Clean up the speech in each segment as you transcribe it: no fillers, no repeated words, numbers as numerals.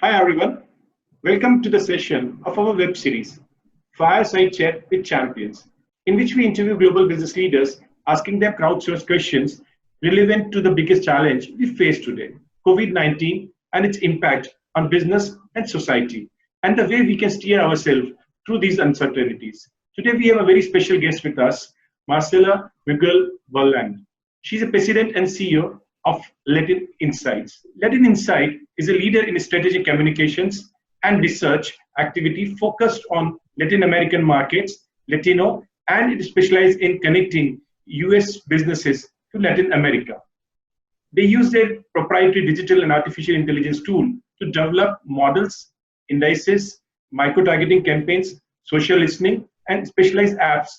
Hi everyone, welcome to the session of our web series, Fireside Chat with Champions, in which we interview global business leaders asking them crowdsourced questions relevant to the biggest challenge we face today, COVID-19 and its impact on business and society, and the way we can steer ourselves through these uncertainties. Today we have a very special guest with us, Marcela Miguel Berland. She's a president and CEO of Latin Insights. Latin Insight is a leader in strategic communications and research activity focused on Latin American markets, Latino, and it specializes in connecting US businesses to Latin America. They use their proprietary digital and artificial intelligence tool to develop models, indices, micro-targeting campaigns, social listening, and specialized apps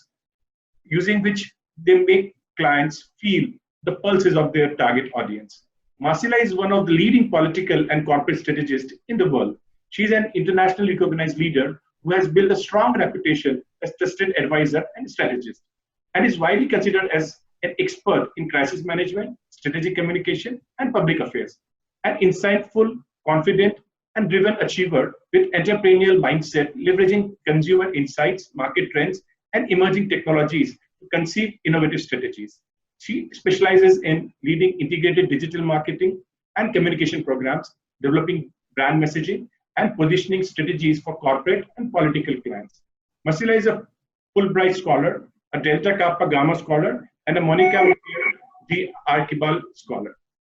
using which they make clients feel the pulses of their target audience. Marcela is one of the leading political and corporate strategists in the world. She is an internationally recognized leader who has built a strong reputation as trusted advisor and strategist, and is widely considered as an expert in crisis management, strategic communication, and public affairs. An insightful, confident, and driven achiever with entrepreneurial mindset, leveraging consumer insights, market trends, and emerging technologies to conceive innovative strategies. She specializes in leading integrated digital marketing and communication programs, developing brand messaging, and positioning strategies for corporate and political clients. Marcela is a Fulbright scholar, a Delta Kappa Gamma scholar, and a Monica G. Archibald scholar.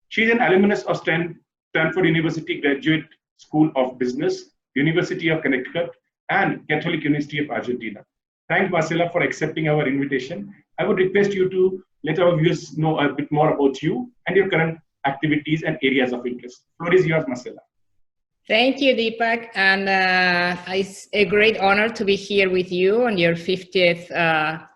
She is an alumnus of Stanford University Graduate School of Business, University of Connecticut, and Catholic University of Argentina. Thank Marcela for accepting our invitation. I would request you to let our viewers know a bit more about you and your current activities and areas of interest. Floor is yours, Marcela. Thank you, Deepak. And it's a great honor to be here with you on your 50th,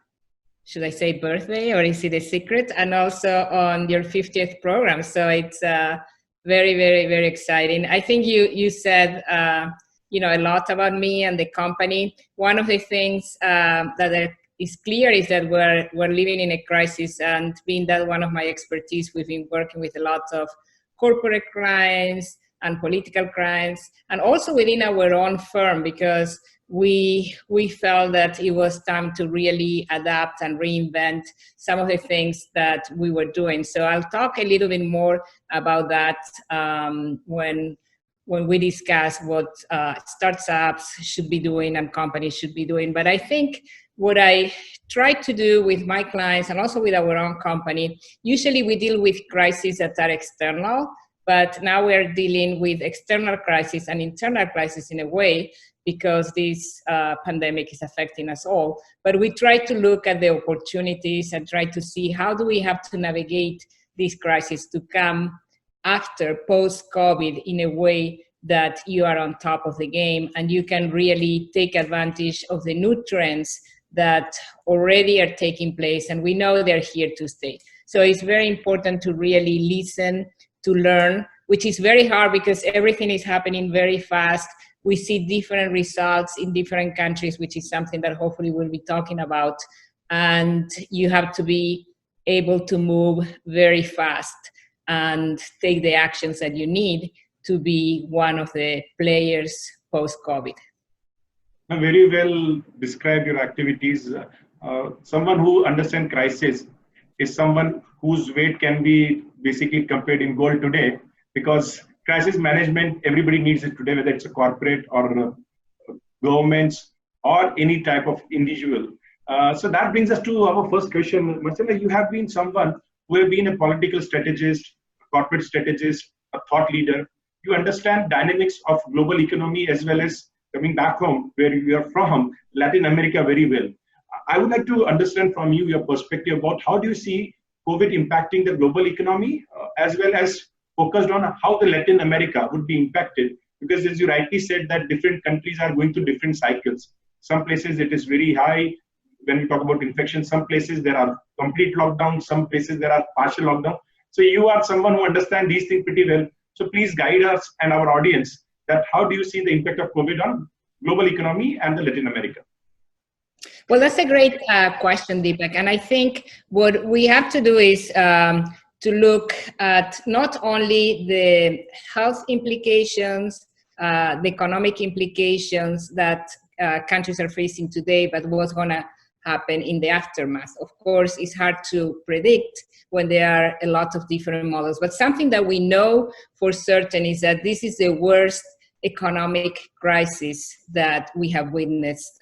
should I say birthday, or is it a secret? And also on your 50th program. So it's very, very, very exciting. I think you said, a lot about me and the company. One of the things that is clear is that we're living in a crisis, and being that one of my expertise, we've been working with a lot of corporate clients and political clients, and also within our own firm, because we felt that it was time to really adapt and reinvent some of the things that we were doing. So I'll talk a little bit more about that when we discuss what startups should be doing and companies should be doing. But I think what I try to do with my clients and also with our own company, usually we deal with crises that are external, but now we're dealing with external crisis and internal crisis in a way, because this pandemic is affecting us all. But we try to look at the opportunities and try to see how do we have to navigate this crisis to come after post-COVID in a way that you are on top of the game and you can really take advantage of the new trends that already are taking place, and we know they're here to stay. So it's very important to really listen, to learn, which is very hard because everything is happening very fast. We see different results in different countries, which is something that hopefully we'll be talking about. And you have to be able to move very fast and take the actions that you need to be one of the players post-COVID. Very well describe your activities. Someone who understands crisis is someone whose weight can be basically compared in gold today, because crisis management, everybody needs it today, whether it's a corporate or governments or any type of individual. So that brings us to our first question. Marcela, you have been someone who have been a political strategist, a corporate strategist, a thought leader. You understand dynamics of global economy as well as coming back home, where you are from, Latin America, very well. I would like to understand from you your perspective about how do you see COVID impacting the global economy, as well as focused on how the Latin America would be impacted, because as you rightly said that different countries are going through different cycles. Some places it is very high when we talk about infection, some places there are complete lockdown, some places there are partial lockdown. So you are someone who understands these things pretty well. So please guide us and our audience that how do you see the impact of COVID on global economy and the Latin America? Well, that's a great question, Deepak. And I think what we have to do is to look at not only the health implications the economic implications that countries are facing today, but what's going to happen in the aftermath. Of course, it's hard to predict when there are a lot of different models, but something that we know for certain is that this is the worst economic crisis that we have witnessed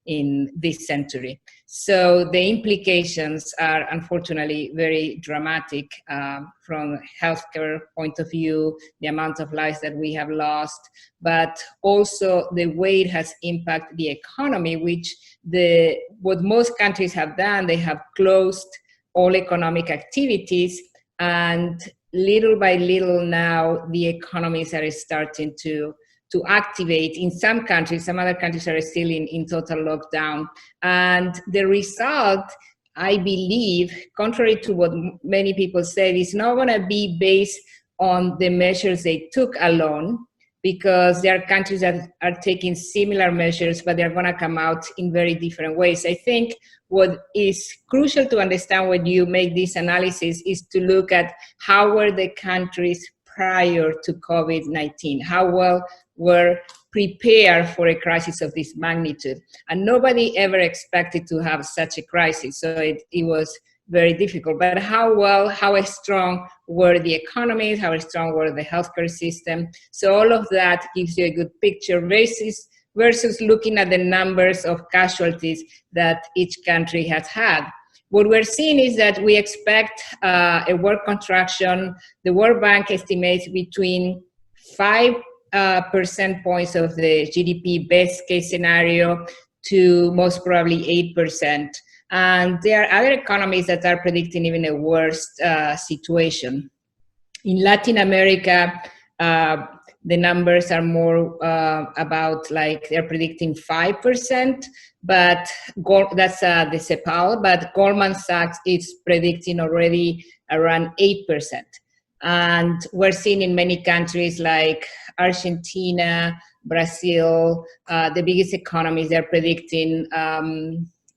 in this century. So the implications are unfortunately very dramatic from a healthcare point of view, the amount of lives that we have lost, but also the way it has impacted the economy, which what most countries have done, they have closed all economic activities, and little by little now the economies are starting to activate in some countries. Some other countries are still in total lockdown. And the result, I believe, contrary to what many people said, is not going to be based on the measures they took alone, because there are countries that are taking similar measures, but they're going to come out in very different ways. I think what is crucial to understand when you make this analysis is to look at how were the countries prior to COVID-19, how well were prepared for a crisis of this magnitude. And nobody ever expected to have such a crisis, so it was very difficult. But how strong were the economies, how strong were the healthcare system? So all of that gives you a good picture versus looking at the numbers of casualties that each country has had. What we're seeing is that we expect a world contraction. The World Bank estimates between 5 percent points of the GDP best case scenario to most probably 8%. And there are other economies that are predicting even a worse situation. In Latin America, the numbers are more about, like, they're predicting 5%, but that's the CEPAL, but Goldman Sachs is predicting already around 8%. And we're seeing in many countries like Argentina, Brazil, the biggest economies, they're predicting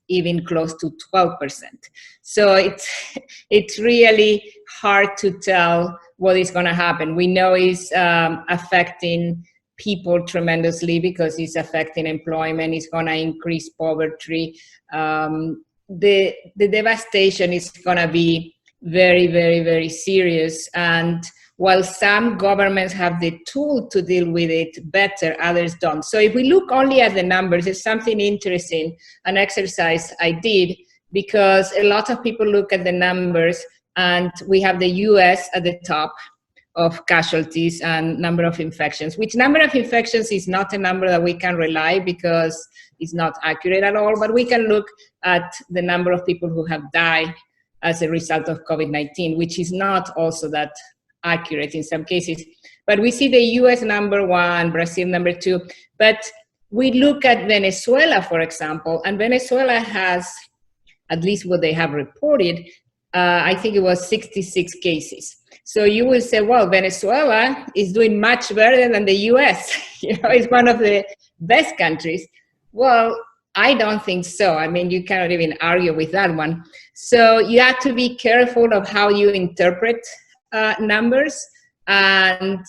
even close to 12%. So it's really hard to tell what is going to happen. We know it's affecting people tremendously because it's affecting employment. It's going to increase poverty. The devastation is going to be very, very, very serious. And while some governments have the tool to deal with it better, others don't. So if we look only at the numbers, it's something interesting, an exercise I did, because a lot of people look at the numbers and we have the US at the top of casualties and number of infections, which number of infections is not a number that we can rely because it's not accurate at all, but we can look at the number of people who have died as a result of COVID-19, which is not also that accurate in some cases. But we see the US number 1, Brazil number 2, but we look at Venezuela, for example, and Venezuela has, at least what they have reported, I think it was 66 cases. So you will say, well, Venezuela is doing much better than the US. It's one of the best countries. Well, I don't think so. I mean, you cannot even argue with that one. So you have to be careful of how you interpret numbers, and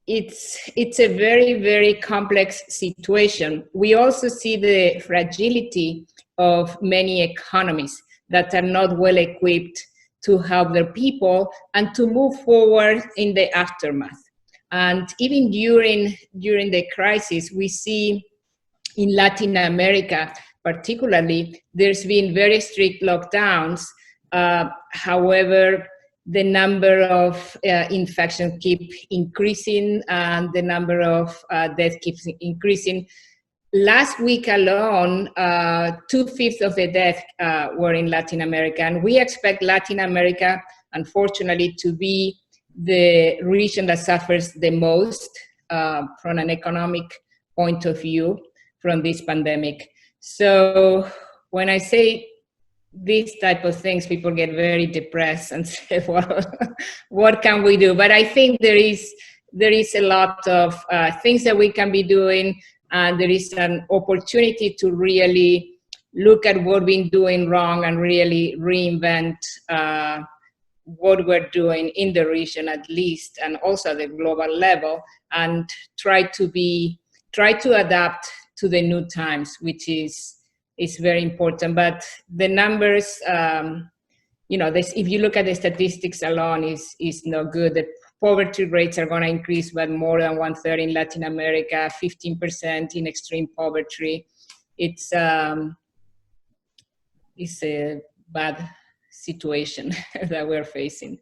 it's a very, very complex situation. We also see the fragility of many economies that are not well equipped to help their people and to move forward in the aftermath. And even during the crisis, we see in Latin America, particularly, there's been very strict lockdowns. However, the number of infections keep increasing and the number of deaths keeps increasing. Last week alone, 2/5 of the deaths were in Latin America, and we expect Latin America, unfortunately, to be the region that suffers the most from an economic point of view from this pandemic. So when I say these type of things, people get very depressed and say, well, what can we do? But I think there is a lot of things that we can be doing, and there is an opportunity to really look at what we've been doing wrong and really reinvent what we're doing in the region at least, and also at the global level, and try to adapt to the new times, which is very important. But the numbers, if you look at the statistics alone, is not good. The poverty rates are going to increase by more than 1/3 in Latin America, 15% in extreme poverty. It's a bad situation that we're facing.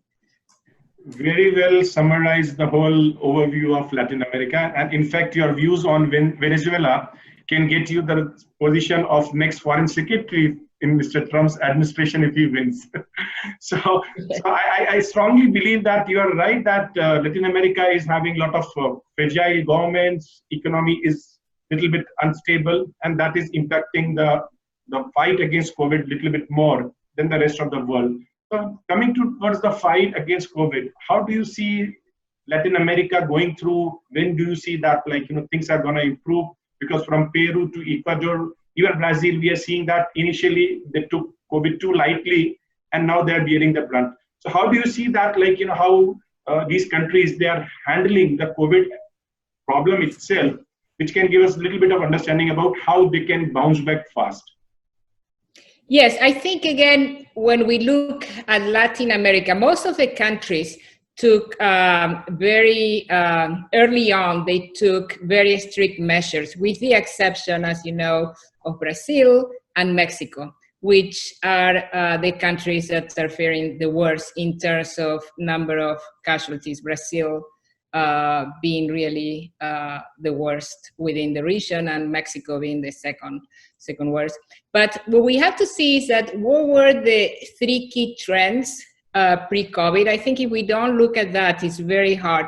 Very well summarized the whole overview of Latin America. And in fact, your views on Venezuela can get you the position of next foreign secretary in Mr. Trump's administration if he wins. so I strongly believe that you are right that Latin America is having a lot of fragile governments, economy is a little bit unstable, and that is impacting the fight against COVID a little bit more than the rest of the world. So coming towards the fight against COVID, how do you see Latin America going through? When do you see that things are going to improve? Because from Peru to Ecuador, even Brazil, we are seeing that initially they took COVID too lightly, and now they are bearing the brunt. So how do you see that, how these countries, they are handling the COVID problem itself, which can give us a little bit of understanding about how they can bounce back fast? Yes, I think, again, when we look at Latin America, most of the countries took very early on, they took very strict measures, with the exception, as you know, of Brazil and Mexico, which are the countries that are faring the worst in terms of number of casualties. Brazil being really the worst within the region, and Mexico being the second worst. But what we have to see is that what were the three key trends pre-COVID? I think if we don't look at that, it's very hard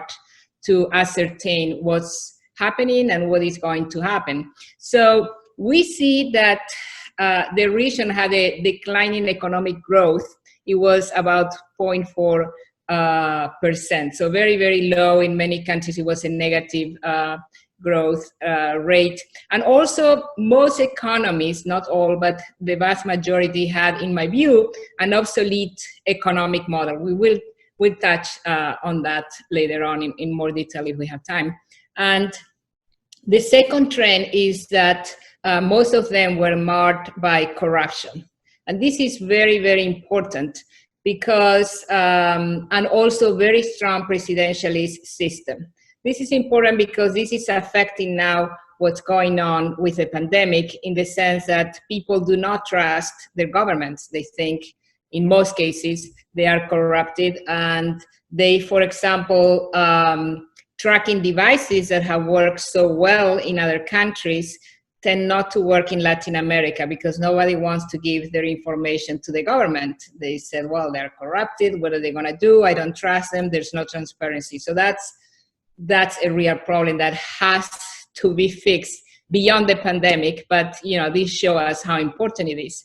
to ascertain what's happening and what is going to happen. So we see that the region had a declining economic growth. It was about 0.4%. So very, very low. In many countries, it was a negative growth rate. And also, most economies, not all, but the vast majority had, in my view, an obsolete economic model. We'll touch on that later on in more detail if we have time. And the second trend is that most of them were marked by corruption. And this is very, very important because, and also very strong presidentialist system. This is important because this is affecting now what's going on with the pandemic, in the sense that people do not trust their governments. They think, in most cases, they are corrupted, and they, for example, tracking devices that have worked so well in other countries tend not to work in Latin America because nobody wants to give their information to the government. They said, well, they're corrupted. What are they going to do? I don't trust them. There's no transparency. So that's a real problem that has to be fixed beyond the pandemic. But, this shows us how important it is.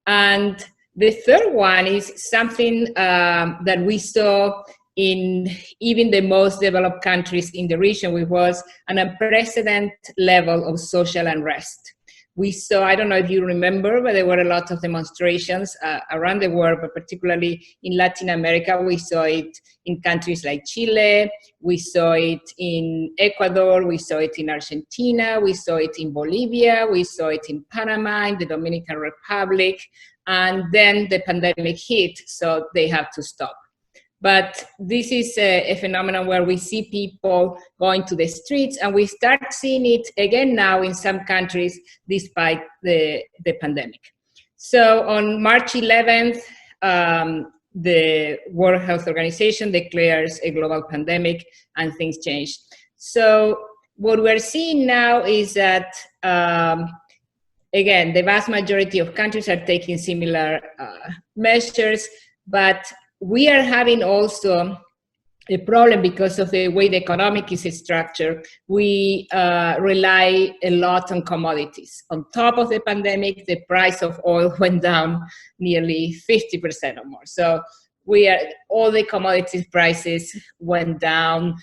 And the third one is something that we saw in even the most developed countries in the region, which was an unprecedented level of social unrest. We saw, I don't know if you remember, but there were a lot of demonstrations around the world, but particularly in Latin America. We saw it in countries like Chile, we saw it in Ecuador, we saw it in Argentina, we saw it in Bolivia, we saw it in Panama, in the Dominican Republic, and then the pandemic hit, so they had to stop. But this is a phenomenon where we see people going to the streets, and we start seeing it again now in some countries despite the pandemic. So on March 11th, the World Health Organization declares a global pandemic, and things change. So what we're seeing now is that, again, the vast majority of countries are taking similar measures, but we are having also a problem because of the way the economic is structured. We rely a lot on commodities. On top of the pandemic, the price of oil went down nearly 50% or more. So all the commodities prices went down.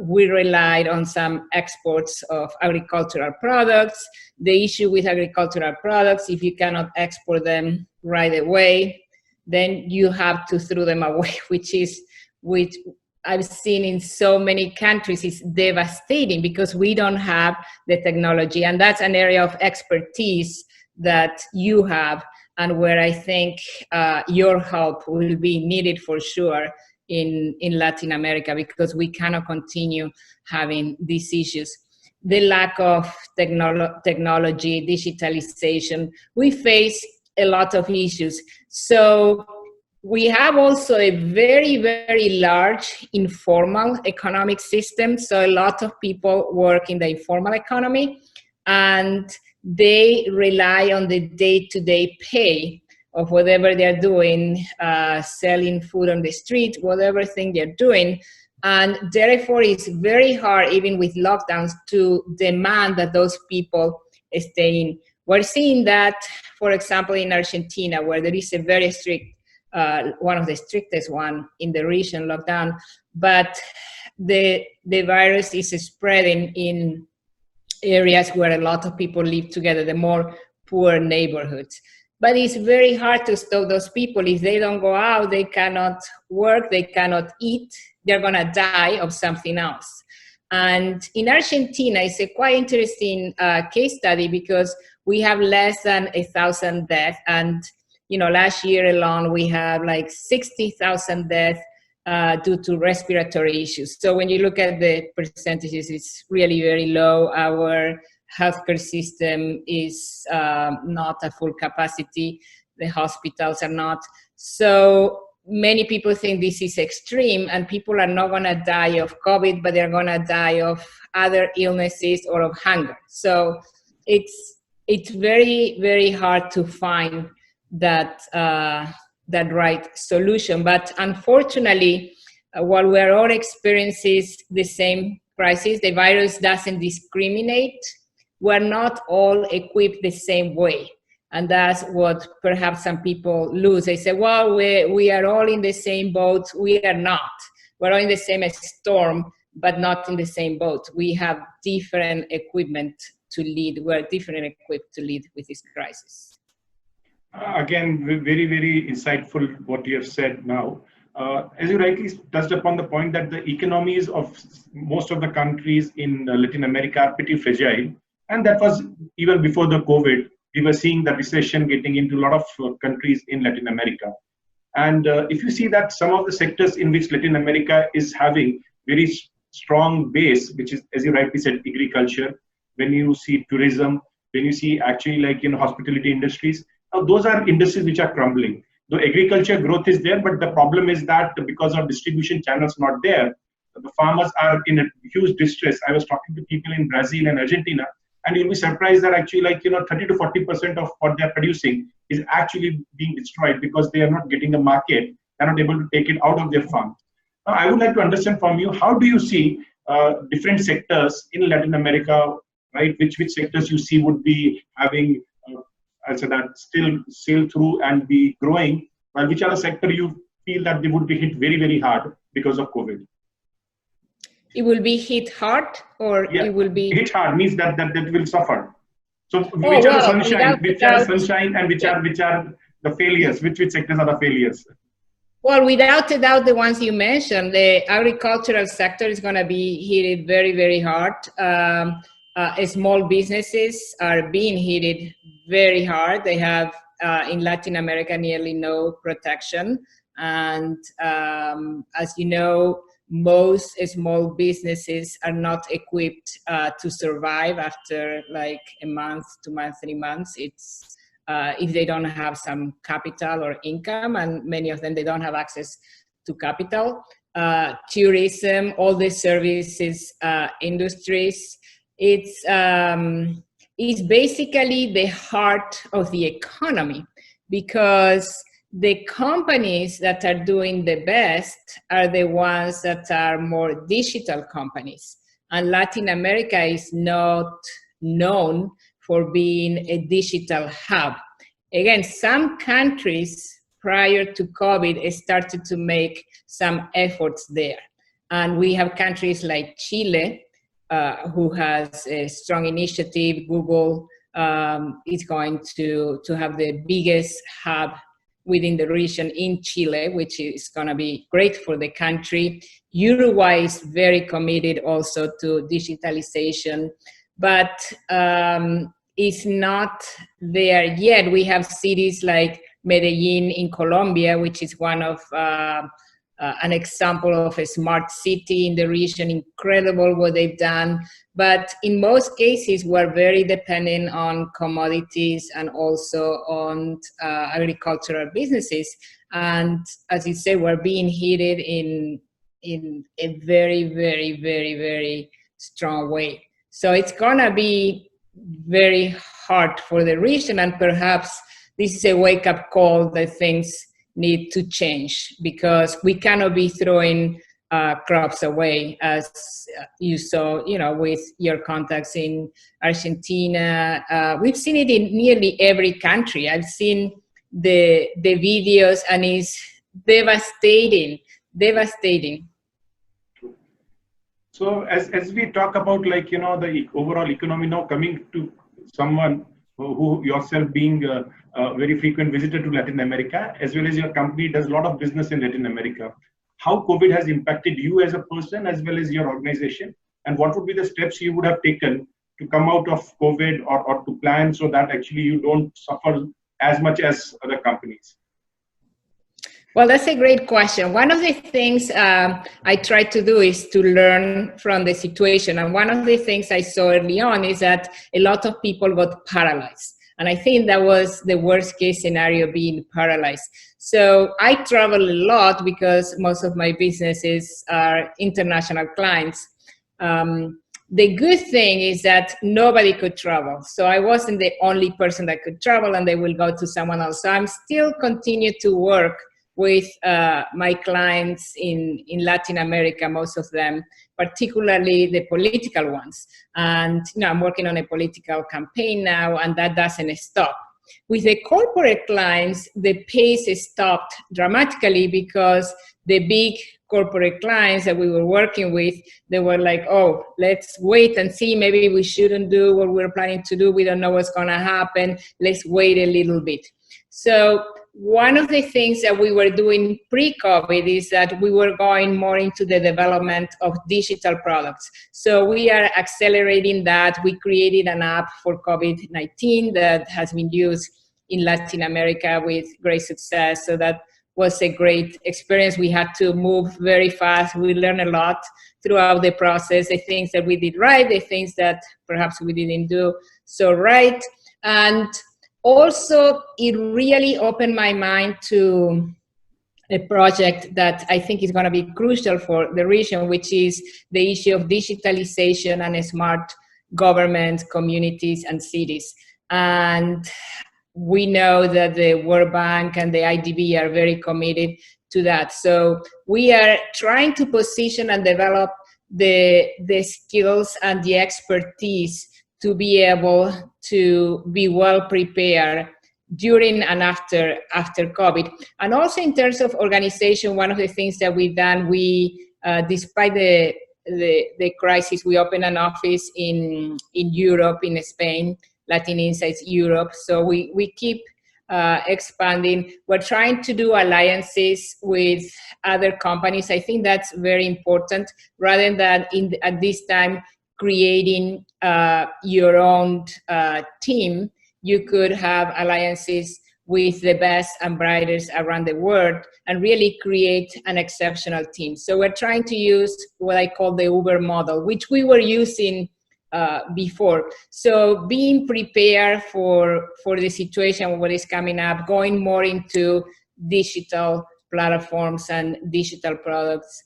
We relied on some exports of agricultural products. The issue with agricultural products, if you cannot export them right away, then you have to throw them away, which I've seen in so many countries is devastating because we don't have the technology. And that's an area of expertise that you have, and where I think your help will be needed for sure in Latin America, because we cannot continue having these issues. The lack of technology, digitalization, we face a lot of issues. So we have also a very, very large informal economic system. So a lot of people work in the informal economy, and they rely on the day-to-day pay of whatever they're doing, selling food on the street, whatever thing they're doing. And therefore, it's very hard, even with lockdowns, to demand that those people stay in. We're seeing that, for example, in Argentina, where there is a very strict, one of the strictest one in the region, lockdown, but the virus is spreading in areas where a lot of people live together, the more poor neighborhoods. But it's very hard to stop those people. If they don't go out, they cannot work, they cannot eat, they're gonna die of something else. And in Argentina, it's a quite interesting case study, because we have less than 1,000 deaths. And last year alone, we have like 60,000 deaths due to respiratory issues. So when you look at the percentages, it's really very low. Our healthcare system is not at full capacity. The hospitals are not. So many people think this is extreme, and people are not going to die of COVID, but they're going to die of other illnesses or of hunger. So it's very, very hard to find that right solution. But unfortunately, while we're all experiencing the same crisis, the virus doesn't discriminate. We're not all equipped the same way. And that's what perhaps some people lose. They say, well, we are all in the same boat. We are not. We're all in the same storm, but not in the same boat. We have different equipment to lead. We're different equipped to lead with this crisis. Again, very, very insightful what you have said now. As you rightly touched upon the point that the economies of most of the countries in Latin America are pretty fragile. And that was even before the COVID. We were seeing the recession getting into a lot of countries in Latin America. And if you see that some of the sectors in which Latin America is having very strong base, which is, as you rightly said, agriculture, when you see tourism, when you see actually hospitality industries, those are industries which are crumbling. The agriculture growth is there, but the problem is that because of distribution channels not there, the farmers are in a huge distress. I was talking to people in Brazil and Argentina, and you'll be surprised that actually 30 to 40% of what they're producing is actually being destroyed because they are not getting a market. They're not able to take it out of their farm. Now, I would like to understand from you, how do you see different sectors in Latin America, right? Which sectors you see would be having, that still sail through and be growing, while which other sector you feel that they would be hit very, very hard because of COVID? It will be hit hard, or it will be hit hard means that will suffer. So which are the sunshine, sunshine, and which are the failures? Which sectors are the failures? Well, without a doubt, the ones you mentioned, the agricultural sector is going to be hit very, very hard. Small businesses are being hit very hard. They have in Latin America nearly no protection, and as you know, most small businesses are not equipped to survive after like a month, 2 months, 3 months. It's if they don't have some capital or income, and many of them, they don't have access to capital. Tourism, all the services industries, it's basically the heart of the economy, because the companies that are doing the best are the ones that are more digital companies. And Latin America is not known for being a digital hub. Again, some countries prior to COVID started to make some efforts there. And we have countries like Chile, who has a strong initiative. Google is going to have the biggest hub within the region in Chile, which is going to be great for the country. Uruguay is very committed also to digitalization, but it's not there yet. We have cities like Medellin in Colombia, which is one of an example of a smart city in the region. Incredible what they've done. But in most cases, we're very dependent on commodities and also on agricultural businesses. And as you say, we're being hit in a very, very, very, very strong way. So it's gonna be very hard for the region, and perhaps this is a wake-up call that things need to change, because we cannot be throwing crops away, as you saw, with your contacts in Argentina. We've seen it in nearly every country. I've seen the videos, and it's devastating. So as we talk about the overall economy, now coming to someone who yourself being a very frequent visitor to Latin America, as well as your company does a lot of business in Latin America, how COVID has impacted you as a person as well as your organization, and what would be the steps you would have taken to come out of COVID or to plan so that actually you don't suffer as much as other companies? Well, that's a great question. One of the things I try to do is to learn from the situation. And one of the things I saw early on is that a lot of people got paralyzed. And I think that was the worst case scenario, being paralyzed. So I travel a lot because most of my businesses are international clients. The good thing is that nobody could travel. So I wasn't the only person that could travel, and they will go to someone else. So I'm still continue to work with my clients in Latin America, most of them, particularly the political ones. And I'm working on a political campaign now, and that doesn't stop. With the corporate clients, the pace stopped dramatically because the big corporate clients that we were working with, they were like, oh, let's wait and see. Maybe we shouldn't do what we're planning to do. We don't know what's going to happen. Let's wait a little bit. So one of the things that we were doing pre-COVID is that we were going more into the development of digital products. So we are accelerating that. We created an app for COVID-19 that has been used in Latin America with great success. So that was a great experience. We had to move very fast. We learned a lot throughout the process, the things that we did right, the things that perhaps we didn't do so right. And also, it really opened my mind to a project that I think is going to be crucial for the region, which is the issue of digitalization and smart government, communities, and cities. And we know that the World Bank and the IDB are very committed to that. So we are trying to position and develop the skills and the expertise to be able to be well prepared during and after COVID. And also in terms of organization, one of the things that we've done, despite the crisis, we opened an office in Europe, in Spain, Latin Insights Europe. So we keep expanding. We're trying to do alliances with other companies. I think that's very important, rather than at this time creating your own team. You could have alliances with the best and brightest around the world and really create an exceptional team. So we're trying to use what I call the Uber model, which we were using before. So being prepared for the situation, what is coming up, going more into digital platforms and digital products,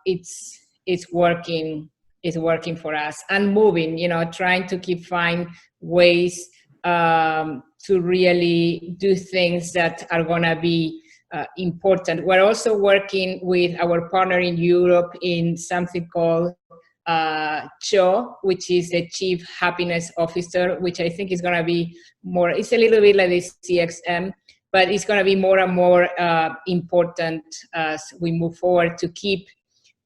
it's working for us, and moving, trying to find ways to really do things that are going to be important. We're also working with our partner in Europe in something called CHO, which is the Chief Happiness Officer, which I think is going to be more, it's a little bit like the CXM, but it's going to be more and more important as we move forward, to keep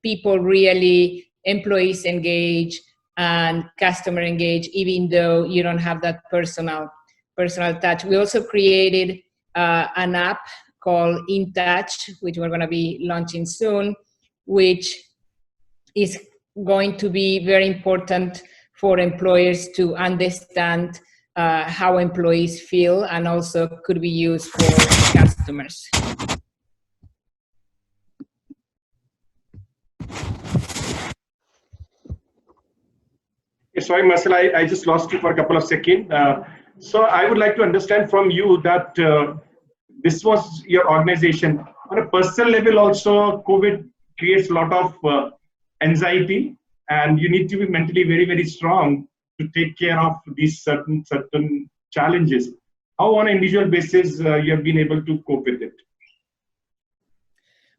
people really, employees engaged and customer engaged, even though you don't have that personal touch. We also created an app called In Touch, which we're going to be launching soon, which is going to be very important for employers to understand how employees feel, and also could be used for customers. Sorry, Marcela, I just lost you for a couple of seconds. So I would like to understand from you that this was your organization. On a personal level also, COVID creates a lot of anxiety, and you need to be mentally very, very strong to take care of these certain challenges. How on an individual basis you have been able to cope with it?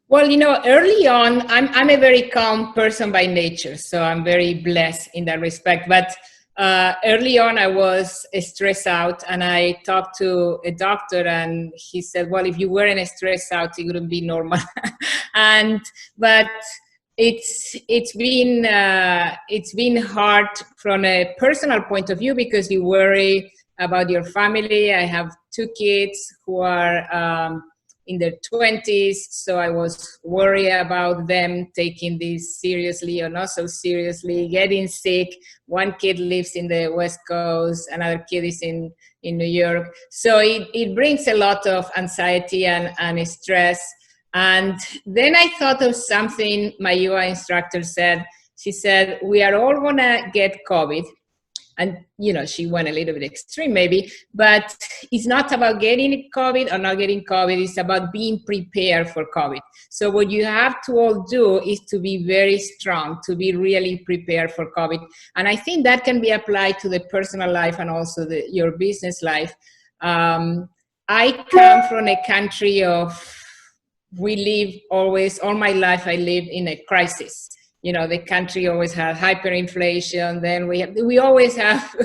Well, early on, I'm a very calm person by nature, so I'm very blessed in that respect. But early on, I was stressed out, and I talked to a doctor, and he said, "Well, if you weren't stressed out, it wouldn't be normal." But it's been hard from a personal point of view, because you worry about your family. I have 2 kids who are in their 20s, so I was worried about them taking this seriously or not so seriously, getting sick. One kid lives in the West Coast, another kid is in New York. So it brings a lot of anxiety and stress. And then I thought of something my yoga instructor said. She said, we are all gonna get COVID. And, she went a little bit extreme maybe, but it's not about getting COVID or not getting COVID. It's about being prepared for COVID. So what you have to all do is to be very strong, to be really prepared for COVID. And I think that can be applied to the personal life and also your business life. I come from a country we live always, all my life I lived in a crisis. The country always had hyperinflation. Then we always have,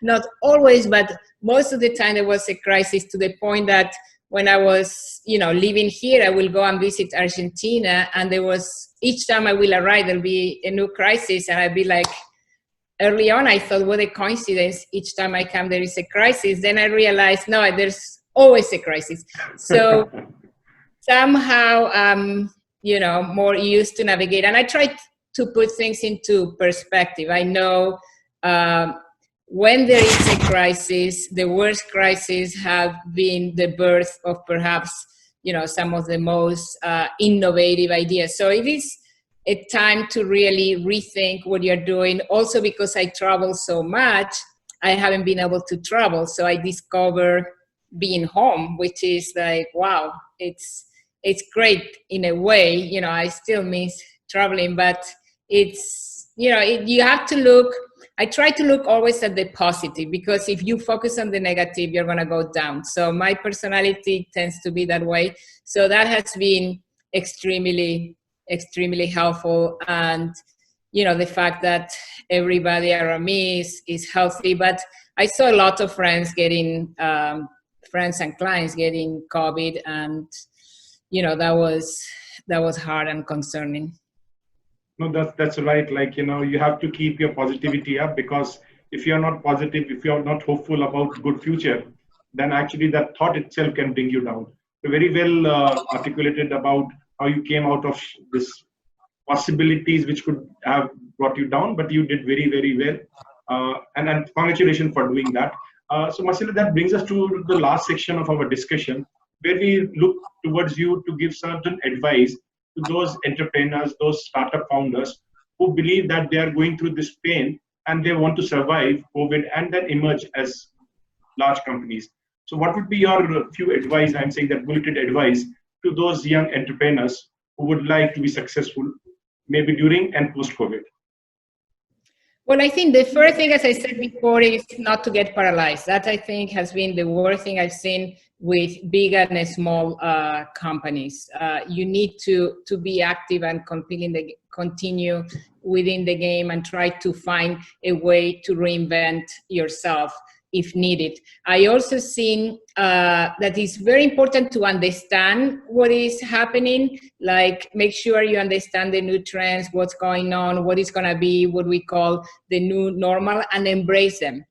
not always, but most of the time there was a crisis, to the point that when I was, living here, I will go and visit Argentina, and each time I will arrive, there'll be a new crisis, and I'd be like, early on I thought, what a coincidence, each time I come there is a crisis. Then I realized, no, there's always a crisis. So somehow, more used to navigate. And I try to put things into perspective. I know when there is a crisis, the worst crises have been the birth of perhaps, some of the most innovative ideas. So it is a time to really rethink what you're doing. Also, because I travel so much, I haven't been able to travel. So I discover being home, which is like, wow, it's great in a way. I still miss traveling, but it's, you have to look, I try to look always at the positive, because if you focus on the negative, you're going to go down. So my personality tends to be that way. So that has been extremely, extremely helpful. And, the fact that everybody around me is healthy. But I saw a lot of friends and clients getting COVID, and that was hard and concerning. No, that's right. Like, you have to keep your positivity up, because if you're not positive, if you're not hopeful about good future, then actually that thought itself can bring you down. You're very well articulated about how you came out of this possibilities which could have brought you down, but you did very, very well. And congratulations for doing that. So Marcela, that brings us to the last section of our discussion, where we look towards you to give certain advice to those entrepreneurs, those startup founders who believe that they are going through this pain and they want to survive COVID and then emerge as large companies. So what would be your few advice, I'm saying that bulleted advice, to those young entrepreneurs who would like to be successful, maybe during and post-COVID? Well, I think the first thing, as I said before, is not to get paralyzed. That, I think, has been the worst thing I've seen with big and small companies. You need to be active and continue within the game, and try to find a way to reinvent yourself if needed. I also seen that it's very important to understand what is happening, like make sure you understand the new trends, what's going on, what is going to be what we call the new normal, and embrace them.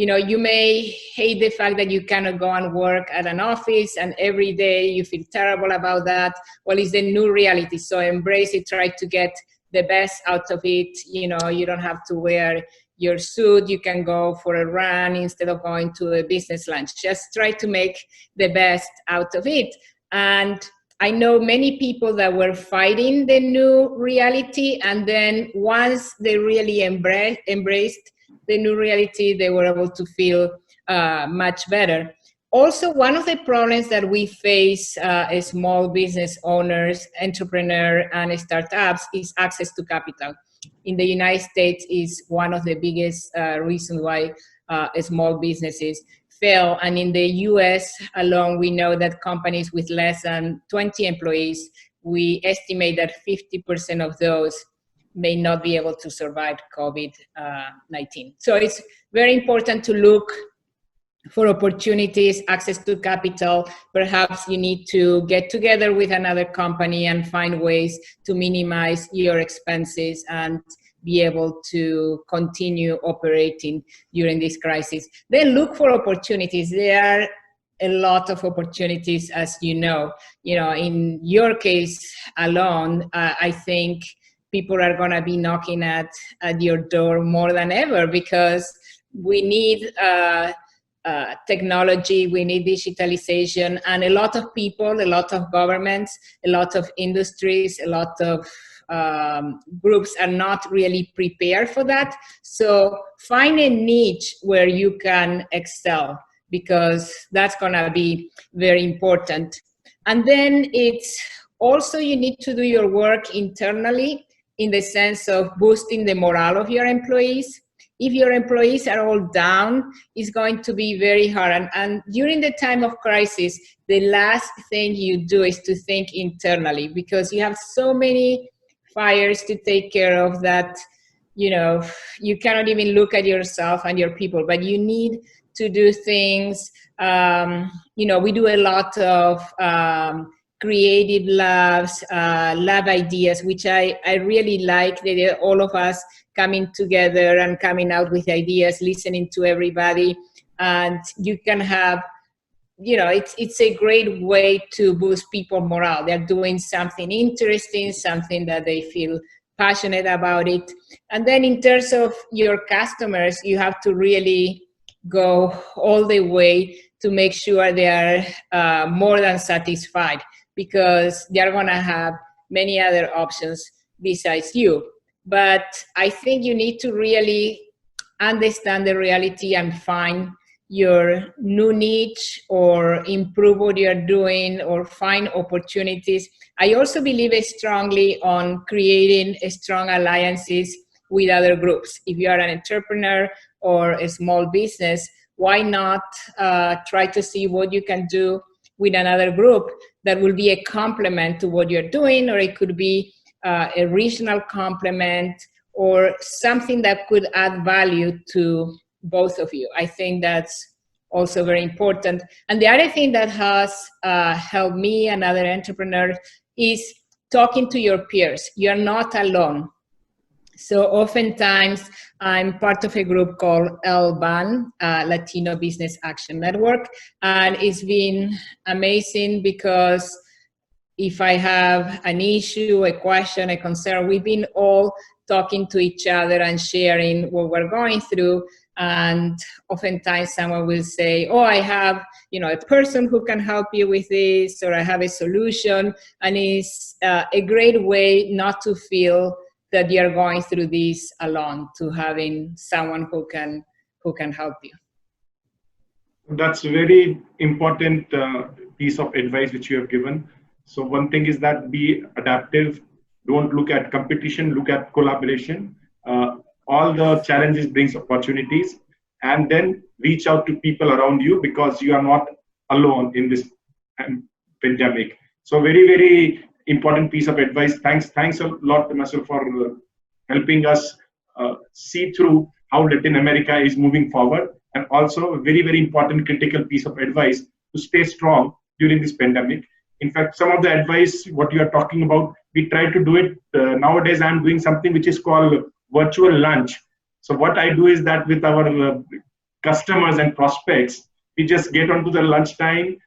you may hate the fact that you cannot go and work at an office and every day you feel terrible about that. Well, it's the new reality. So embrace it, try to get the best out of it. You don't have to wear your suit. You can go for a run instead of going to a business lunch. Just try to make the best out of it. And I know many people that were fighting the new reality, and then once they really embraced the new reality, they were able to feel much better. Also, one of the problems that we face as small business owners, entrepreneurs, and startups is access to capital. In the United States is one of the biggest reasons why small businesses fail. And in the US alone, we know that companies with less than 20 employees, we estimate that 50% of those may not be able to survive COVID-19. So it's very important to look for opportunities, access to capital. Perhaps you need to get together with another company and find ways to minimize your expenses and be able to continue operating during this crisis. Then look for opportunities. There are a lot of opportunities, as you know. In your case alone, I think people are going to be knocking at your door more than ever, because we need technology, we need digitalization, and a lot of people, a lot of governments, a lot of industries, a lot of groups are not really prepared for that. So find a niche where you can excel, because that's going to be very important. And then it's also, you need to do your work internally in the sense of boosting the morale of your employees. If your employees are all down, it's going to be very hard. And during the time of crisis, the last thing you do is to think internally, because you have so many fires to take care of that, you cannot even look at yourself and your people, but you need to do things. We do a lot of creative labs, lab ideas, which I really like. All of us coming together and coming out with ideas, listening to everybody, and you can have, it's a great way to boost people morale. They're doing something interesting, something that they feel passionate about it. And then in terms of your customers, you have to really go all the way to make sure they are more than satisfied, because they're going to have many other options besides you. But I think you need to really understand the reality and find your new niche, or improve what you're doing, or find opportunities. I also believe strongly on creating strong alliances with other groups. If you are an entrepreneur or a small business, why not try to see what you can do with another group that will be a complement to what you're doing, or it could be a regional complement, or something that could add value to both of you. I think that's also very important. And the other thing that has helped me and other entrepreneurs is talking to your peers. You're not alone. So oftentimes I'm part of a group called LBAN, Latino Business Action Network. And it's been amazing, because if I have an issue, a question, a concern, we've been all talking to each other and sharing what we're going through. And oftentimes someone will say, oh, I have, a person who can help you with this, or I have a solution. And it's a great way not to feel that you're going through this alone, to having someone who can help you. That's a very important piece of advice which you have given. So one thing is that be adaptive. Don't look at competition, look at collaboration. All the challenges brings opportunities, and then reach out to people around you, because you are not alone in this pandemic. So very, very important piece of advice. Thanks a lot, Marcela, for helping us see through how Latin America is moving forward, and also a very, very important critical piece of advice to stay strong during this pandemic. In fact, some of the advice, what you are talking about, we try to do it. Nowadays, I'm doing something which is called virtual lunch. So what I do is that with our customers and prospects, we just get onto the lunchtime,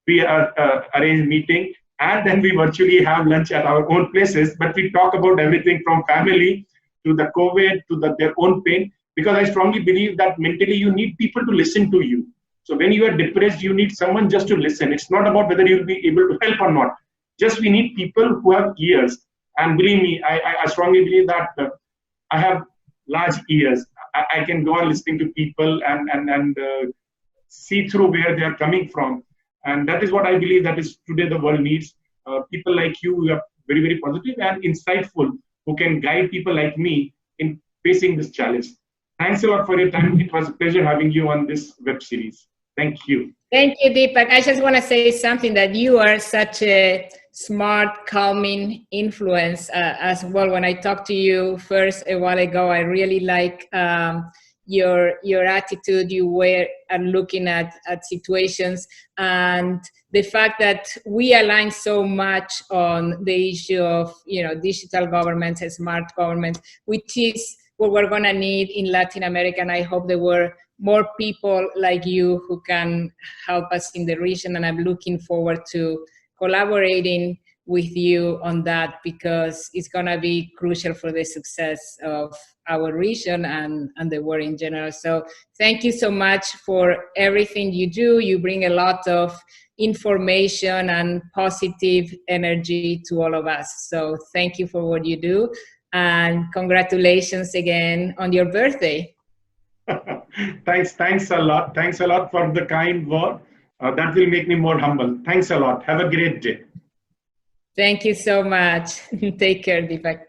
we arrange meeting, and then we virtually have lunch at our own places. But we talk about everything from family to the COVID to their own pain, because I strongly believe that mentally you need people to listen to you. So when you are depressed, you need someone just to listen. It's not about whether you'll be able to help or not. Just we need people who have ears. And believe me, I strongly believe that I have large ears. I can go on listening to people and see through where they are coming from. And that is what I believe that is today the world needs. People like you who are very, very positive and insightful, who can guide people like me in facing this challenge. Thanks a lot for your time. It was a pleasure having you on this web series. Thank you. Thank you, Deepak. I just want to say something, that you are such a smart, calming influence as well. When I talked to you first a while ago, I really like your attitude. You were looking at situations, and the fact that we align so much on the issue of digital governments and smart governments, which is what we're going to need in Latin America. And I hope there were more people like you who can help us in the region. And I'm looking forward to collaborating with you on that, because it's going to be crucial for the success of our region and the world in general. So thank you so much for everything you do. You bring a lot of information and positive energy to all of us. So thank you for what you do. And congratulations again on your birthday. Thanks a lot. Thanks a lot for the kind word. That will make me more humble. Thanks a lot. Have a great day. Thank you so much. Take care, Deepak.